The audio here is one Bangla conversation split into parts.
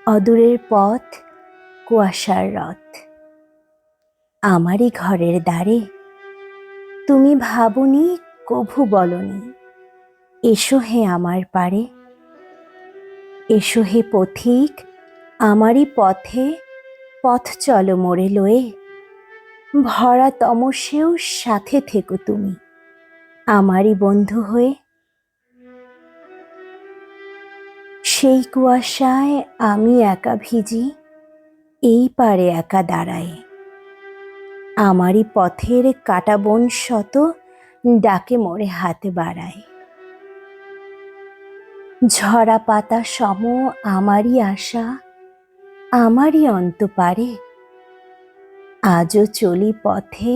অদূরের পথ, কুয়াশার রথ। আমারই ঘরের দ্বারে তুমি ভাবনি, কভু বলনি, এসো হে আমার পারে। এসো হে পথিক, আমারই পথে পথ চলো মোরে লয়ে। ভরা তমসেও সাথে থেকো তুমি, আমারই বন্ধু হয়ে। সেই কুয়াশায় আমি একা ভিজি, এই পারে একা দাঁড়ায়। আমারই পথের কাটা বন শত ডাকে মোরে হাতে বাড়ায়। ঝরা পাতা সম আমারই আশা, আমারই অন্ত পারে। আজও চলি পথে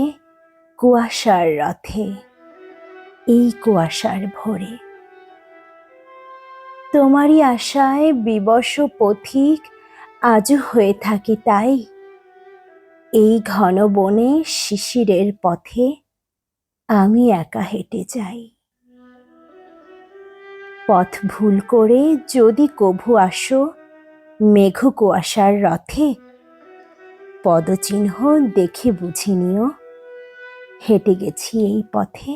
কুয়াশার রথে, এই কুয়াশার ভোরে। তোমারই আশায় বিবশ পথিক আজও হয়ে থাকি তাই। এই ঘন বনে শিশিরের পথে আমি একা হেঁটে যাই। পথ ভুল করে যদি কভু আসো মেঘ কুয়াশার রথে, পদচিহ্ন দেখে বুঝে নিও হেঁটে গেছি এই পথে।